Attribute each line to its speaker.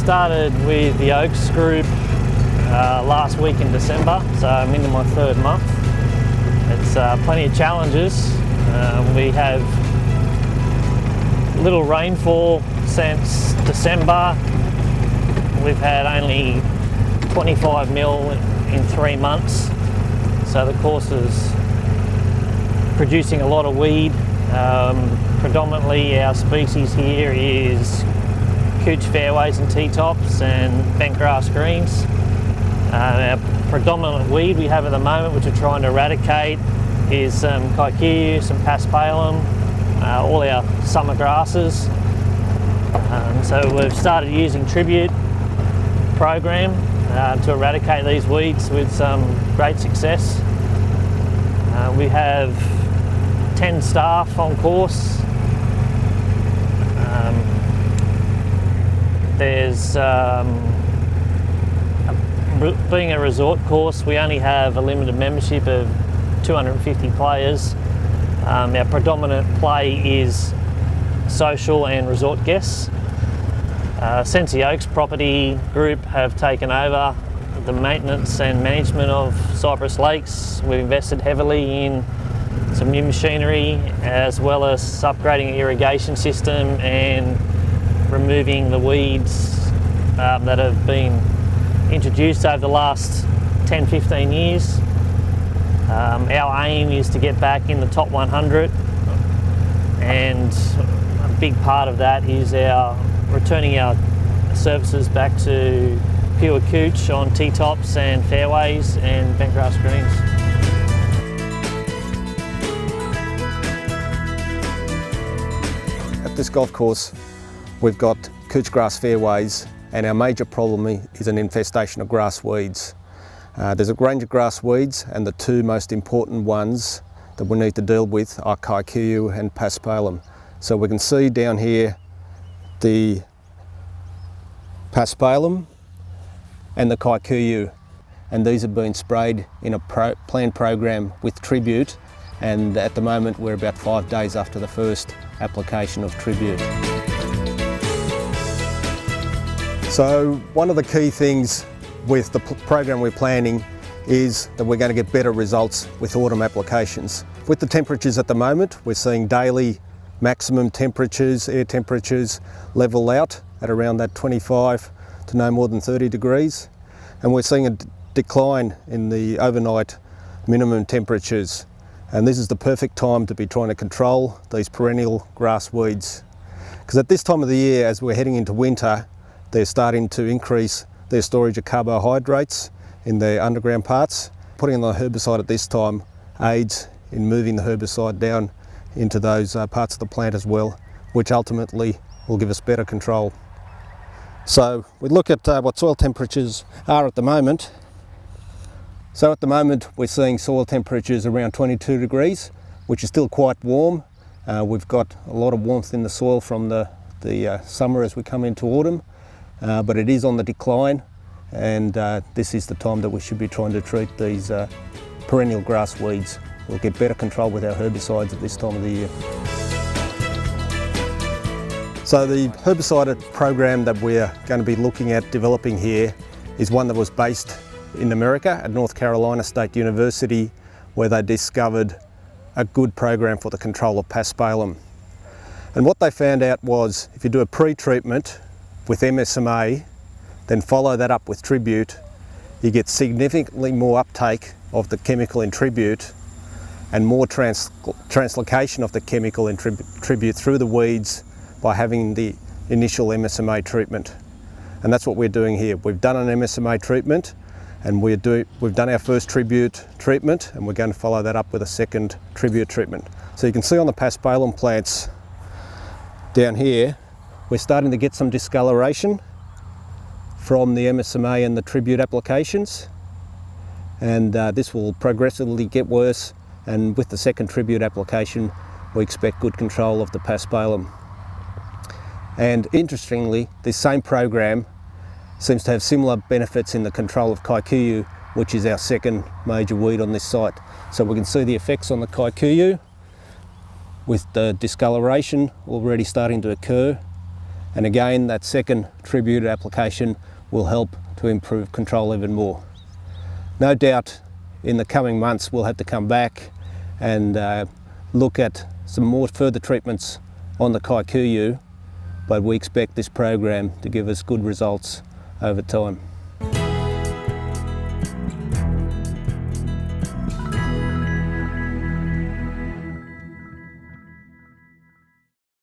Speaker 1: started with the Oaks group last week in December, so I'm into my third month. It's plenty of challenges. We have little rainfall since December. We've had only 25 mil in 3 months, so the course is producing a lot of weed. Predominantly our species here is cooch fairways and T-tops and bent grass greens. Our predominant weed we have at the moment, which we're trying to eradicate, is some Kikuyu, some Paspalum, all our summer grasses. So we've started using tribute program to eradicate these weeds with some great success. We have 10 staff on course. Being a resort course, we only have a limited membership of 250 players. Our predominant play is social and resort guests. Since the Oaks property group have taken over the maintenance and management of Cypress Lakes, we've invested heavily in some new machinery as well as upgrading the irrigation system and removing the weeds that have been introduced over the last 10-15 years. Our aim is to get back in the top 100, and a big part of that is returning our services back to pure cooch on T-tops and fairways and bent grass greens.
Speaker 2: At this golf course, we've got cooch grass fairways, and our major problem is an infestation of grass weeds. There's a range of grass weeds, and the two most important ones that we need to deal with are Kikuyu and Paspalum. So we can see down here the Paspalum and the Kikuyu, and these have been sprayed in a planned program with tribute, and at the moment we're about 5 days after the first application of tribute. So one of the key things with the program we're planning is that we're going to get better results with autumn applications. With the temperatures at the moment, we're seeing daily maximum temperatures, air temperatures level out at around that 25 to no more than 30 degrees. And we're seeing a decline in the overnight minimum temperatures. And this is the perfect time to be trying to control these perennial grass weeds. Because at this time of the year, as we're heading into winter, they're starting to increase their storage of carbohydrates in their underground parts. Putting on the herbicide at this time aids in moving the herbicide down into those parts of the plant as well, which ultimately will give us better control. So we look at what soil temperatures are at the moment. So at the moment we're seeing soil temperatures around 22 degrees, which is still quite warm. We've got a lot of warmth in the soil from the summer as we come into autumn. But it is on the decline, and this is the time that we should be trying to treat these perennial grass weeds. We'll get better control with our herbicides at this time of the year. So the herbicide program that we're going to be looking at developing here is one that was based in America at North Carolina State University, where they discovered a good program for the control of Paspalum. And what they found out was if you do a pre-treatment with MSMA, then follow that up with tribute, you get significantly more uptake of the chemical in tribute and more translocation of the chemical in tribute through the weeds by having the initial MSMA treatment. And that's what we're doing here. We've done an MSMA treatment, and we've done our first tribute treatment, and we're going to follow that up with a second tribute treatment. So you can see on the Paspalum plants down here, we're starting to get some discoloration from the MSMA and the tribute applications, and this will progressively get worse, and with the second tribute application we expect good control of the Paspalum. And interestingly, this same program seems to have similar benefits in the control of Kikuyu, which is our second major weed on this site. So we can see the effects on the Kikuyu with the discoloration already starting to occur, And again, that second tribute application will help to improve control even more. No doubt in the coming months we'll have to come back and look at some more further treatments on the Kikuyu, but we expect this program to give us good results over time.